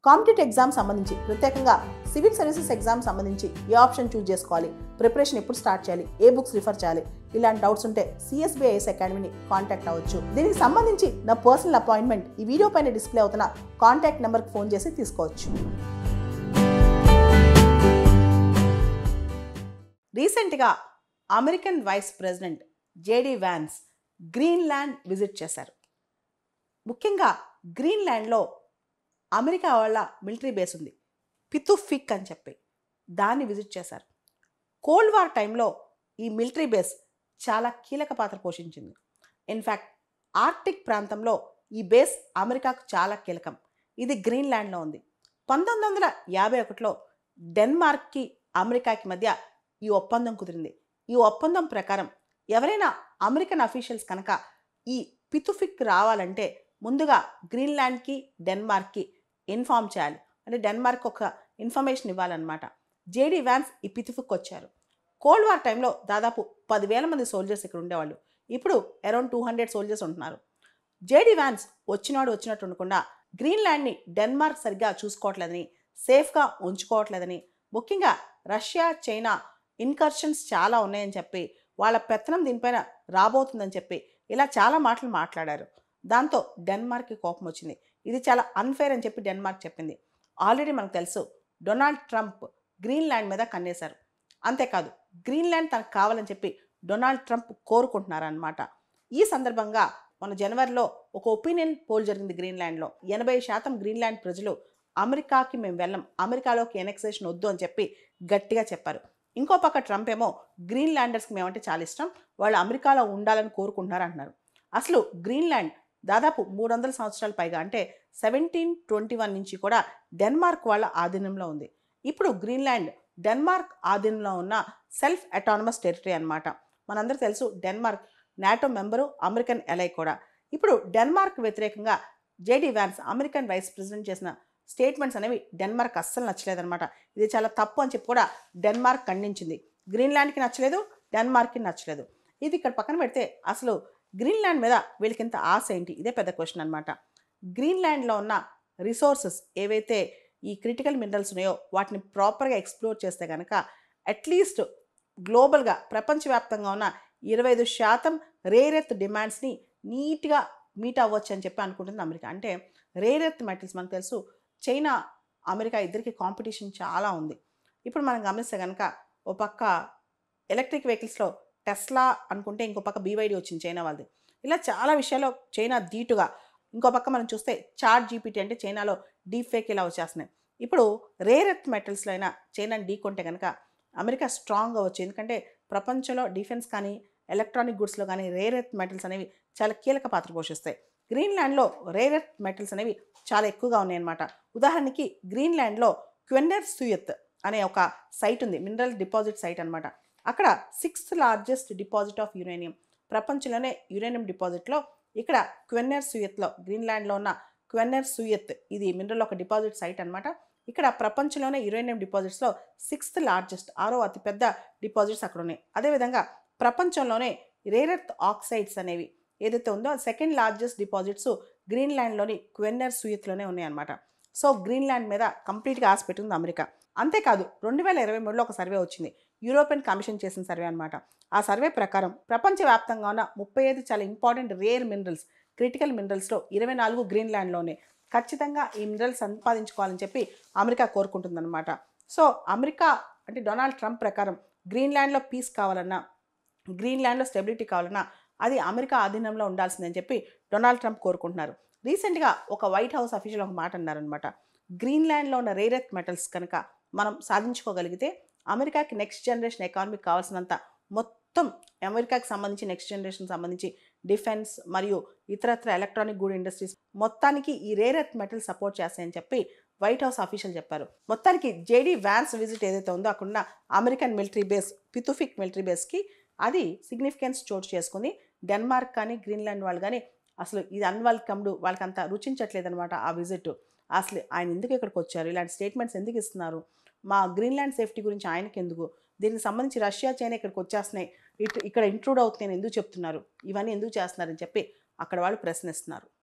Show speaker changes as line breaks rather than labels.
Competitive exam సంబంధించి ప్రత్యేకంగా civil services exam సంబంధించి ఏ ఆప్షన్ చూస్ చేసుకోవాలి, ప్రిపరేషన్ ఎప్పుడు స్టార్ట్ చేయాలి, ఏ బుక్స్ రిఫర్ చేయాలి, ఇలాంటి డౌట్స్ ఉంటే CSBIS అకాడమీని కాంటాక్ట్ అవ్వచ్చు. దీనికి సంబంధించి నా పర్సనల్ అపాయింట్మెంట్ ఈ వీడియో పైన డిస్ప్లే అవుతున్న కాంటాక్ట్ నెంబర్కి ఫోన్ చేసి తీసుకోవచ్చు. రీసెంట్గా American vice president JD Vance Greenland visit చేశారు. ముఖ్యంగా గ్రీన్లాండ్లో అమెరికా వాళ్ళ మిలిటరీ బేస్ ఉంది, పితుఫిక్ అని చెప్పి, దాన్ని విజిట్ చేశారు. కోల్డ్ వార్ టైంలో ఈ మిలిటరీ బేస్ చాలా కీలక పాత్ర పోషించింది. ఇన్ఫ్యాక్ట్ ఆర్క్టిక్ ప్రాంతంలో ఈ బేస్ అమెరికాకు చాలా కీలకం. ఇది గ్రీన్లాండ్లో ఉంది. 1951లో డెన్మార్క్కి అమెరికాకి మధ్య ఈ ఒప్పందం కుదిరింది. ఈ ఒప్పందం ప్రకారం ఎవరైనా అమెరికన్ అఫీషియల్స్ కనుక ఈ పితుఫిక్ రావాలంటే ముందుగా గ్రీన్లాండ్కి డెన్మార్క్కి ఇన్ఫార్మ్ చేయాలి, అంటే డెన్మార్క్ ఒక ఇన్ఫర్మేషన్ ఇవ్వాలన్నమాట. JD Vance ఈ పితుఫిక్ వచ్చారు. కోల్డ్ వార్ టైంలో దాదాపు 10,000 మంది సోల్జర్స్ ఇక్కడ ఉండేవాళ్ళు. ఇప్పుడు అరౌండ్ 200 సోల్జర్స్ ఉంటున్నారు. JD Vance వచ్చినట్టు ఉండకుండా గ్రీన్లాండ్ని డెన్మార్క్ సరిగ్గా చూసుకోవట్లేదని, సేఫ్గా ఉంచుకోవట్లేదని, ముఖ్యంగా రష్యా చైనా ఇన్కర్షన్స్ చాలా ఉన్నాయని చెప్పి, వాళ్ళ పెత్తనం దీనిపైన రాబోతుందని చెప్పి ఇలా చాలా మాటలు మాట్లాడారు. దాంతో డెన్మార్క్కి కోపం వచ్చింది. ఇది చాలా అన్ఫేర్ అని చెప్పి డెన్మార్క్ చెప్పింది. ఆల్రెడీ మనకు తెలుసు డొనాల్డ్ ట్రంప్ గ్రీన్లాండ్ మీద కన్నేశారు. అంతేకాదు గ్రీన్లాండ్ తనకు కావాలని చెప్పి డొనాల్డ్ ట్రంప్ కోరుకుంటున్నారన్నమాట. ఈ సందర్భంగా మన జనవరిలో ఒక ఒపీనియన్ పోల్ జరిగింది గ్రీన్లాండ్లో. 80% గ్రీన్లాండ్ ప్రజలు అమెరికాకి మేము వెళ్ళం, అమెరికాలోకి ఎనెక్సేషన్ వద్దు అని చెప్పి గట్టిగా చెప్పారు. ఇంకో పక్క ట్రంప్ ఏమో గ్రీన్లాండర్స్కి మేమంటే చాలా ఇష్టం, వాళ్ళు అమెరికాలో ఉండాలని కోరుకుంటున్నారు అంటున్నారు. అసలు గ్రీన్లాండ్ దాదాపు 300 సంవత్సరాల పైగా, అంటే 1721 నుంచి కూడా డెన్మార్క్ వాళ్ళ ఆధీనంలో ఉంది. ఇప్పుడు గ్రీన్లాండ్ డెన్మార్క్ ఆధీనంలో ఉన్న సెల్ఫ్ అటానమస్ టెరిటరీ అనమాట. మనందరూ తెలుసు Denmark NATO member, American ally కూడా. ఇప్పుడు డెన్మార్క్ వ్యతిరేకంగా JD Vance American vice president చేసిన స్టేట్మెంట్స్ అనేవి డెన్మార్క్ అస్సలు నచ్చలేదన్నమాట. ఇది చాలా తప్పు అని చెప్పి కూడా డెన్మార్క్ ఖండించింది. గ్రీన్లాండ్కి నచ్చలేదు, డెన్మార్క్కి నచ్చలేదు. ఇది ఇక్కడ పక్కన పెడితే అసలు గ్రీన్లాండ్ మీద వీళ్ళకి ఇంత ఆశ ఏంటి, ఇదే పెద్ద క్వశ్చన్ అనమాట. గ్రీన్లాండ్లో ఉన్న రిసోర్సెస్ ఏవైతే ఈ క్రిటికల్ మినరల్స్ ఉన్నాయో వాటిని ప్రాపర్గా ఎక్స్ప్లోర్ చేస్తే కనుక అట్లీస్ట్ గ్లోబల్గా ప్రపంచవ్యాప్తంగా ఉన్న 25% రేర్ ఎర్త్ డిమాండ్స్ని నీట్గా మీట్ అవ్వచ్చు అని చెప్పి అనుకుంటుంది అమెరికా. అంటే రేర్ ఎర్త్ మెటల్స్ మనకు తెలుసు చైనా అమెరికా ఇద్దరికి కాంపిటీషన్ చాలా ఉంది. ఇప్పుడు మనం గమనిస్తే కనుక ఓ పక్క ఎలక్ట్రిక్ వెహికల్స్లో టెస్లా అనుకుంటే ఇంకో పక్క BYD వచ్చింది చైనా వాళ్ళది. ఇలా చాలా విషయాల్లో చైనా ధీటుగా. ఇంకో పక్క మనం చూస్తే ChatGPT అంటే చైనాలో డీప్ ఫేక్ ఇలా వచ్చేస్తున్నాయి. ఇప్పుడు రేర్ ఎర్త్ మెటల్స్లో అయినా చైనాని ఢీకొంటే కనుక అమెరికా స్ట్రాంగ్ అవ్వచ్చు. ఎందుకంటే ప్రపంచంలో డిఫెన్స్ కానీ ఎలక్ట్రానిక్ గుడ్స్లో కానీ రేర్ ఎర్త్ మెటల్స్ అనేవి చాలా కీలక పాత్ర పోషిస్తాయి. గ్రీన్లాండ్లో రేర్ ఎర్త్ మెటల్స్ అనేవి చాలా ఎక్కువగా ఉన్నాయన్నమాట. ఉదాహరణకి గ్రీన్లాండ్లో క్వెన్నెర్సుయత్ అనే ఒక సైట్ ఉంది, మినరల్ డిపాజిట్ సైట్ అనమాట. అక్కడ 6th largest deposit of uranium, ప్రపంచంలోనే యురేనియం డిపాజిట్లో ఇక్కడ క్వెన్నెర్సుయత్లో, గ్రీన్లాండ్లో ఉన్న క్వెన్నెర్సుయత్ ఇది మినరల్ ఒక డిపాజిట్ సైట్ అనమాట. ఇక్కడ ప్రపంచంలోనే యురేనియం డిపాజిట్స్లో 6th లార్జెస్ట్, 6వ అతిపెద్ద డిపాజిట్స్ అక్కడ ఉన్నాయి. అదేవిధంగా ప్రపంచంలోనే రేర్ ఎర్త్ ఆక్సైడ్స్ అనేవి ఏదైతే ఉందో 2nd లార్జెస్ట్ డిపాజిట్స్ గ్రీన్లాండ్లోని క్వెన్నెర్సుయత్లోనే ఉన్నాయన్నమాట. సో గ్రీన్లాండ్ మీద కంప్లీట్గా ఆశ పెట్టింది అమెరికా. అంతేకాదు 2023లో ఒక సర్వే వచ్చింది, యూరోపియన్ కమిషన్ చేసిన సర్వే అనమాట. ఆ సర్వే ప్రకారం ప్రపంచవ్యాప్తంగా ఉన్న 35 చాలా ఇంపార్టెంట్ రేర్ మినరల్స్, క్రిటికల్ మినరల్స్లో 24 గ్రీన్లాండ్లోనే. ఖచ్చితంగా ఈ మినరల్స్ సంపాదించుకోవాలని చెప్పి అమెరికా కోరుకుంటుందన్నమాట. సో అమెరికా అంటే డొనాల్డ్ ట్రంప్ ప్రకారం గ్రీన్లాండ్లో పీస్ కావాలన్నా, గ్రీన్లాండ్లో స్టెబిలిటీ కావాలన్నా అది అమెరికా ఆధీనంలో ఉండాల్సిందని చెప్పి డొనాల్డ్ ట్రంప్ కోరుకుంటున్నారు. రీసెంట్గా ఒక వైట్ హౌస్ అఫీషియల్ ఒక మాట అన్నారనమాట. గ్రీన్లాండ్లో ఉన్న రేర్ ఎర్త్ మెటల్స్ కనుక మనం సాధించుకోగలిగితే అమెరికాకి నెక్స్ట్ జనరేషన్ ఎకానమీకి కావాల్సినంత మొత్తం అమెరికాకి సంబంధించి నెక్స్ట్ జనరేషన్ సంబంధించి డిఫెన్స్ మరియు ఇతరత్ర ఎలక్ట్రానిక్ గూడ్ ఇండస్ట్రీస్ మొత్తానికి ఈ రేర్ ఎర్త్ మెటల్ సపోర్ట్ చేస్తాయని చెప్పి వైట్ హౌస్ అఫీషియల్ చెప్పారు. మొత్తానికి JD Vance విజిట్ ఏదైతే ఉందో అక్కడున్న అమెరికన్ మిలిటరీ బేస్, పితుఫిక్ మిలిటరీ బేస్కి అది సిగ్నిఫికెన్స్ చోటు చేసుకుంది. డెన్మార్క్ కానీ గ్రీన్లాండ్ వాళ్ళు కానీ అసలు ఇది అన్వెల్కమ్డ్, వాళ్ళకి అంత రుచించట్లేదనమాట ఆ విజిట్. అసలు ఆయన ఎందుకు ఇక్కడికి వచ్చారు, ఇలాంటి స్టేట్మెంట్స్ ఎందుకు ఇస్తున్నారు, మా గ్రీన్లాండ్ సేఫ్టీ గురించి ఆయనకి ఎందుకు, దీనికి సంబంధించి రష్యా చైనా ఇక్కడికి వచ్చేస్తున్నాయి, ఇక్కడ ఇంట్రూడ్ అవుతున్నాయని ఎందుకు చెప్తున్నారు, ఇవన్నీ ఎందుకు చేస్తున్నారని చెప్పి అక్కడ వాళ్ళు ప్రశ్నిస్తున్నారు.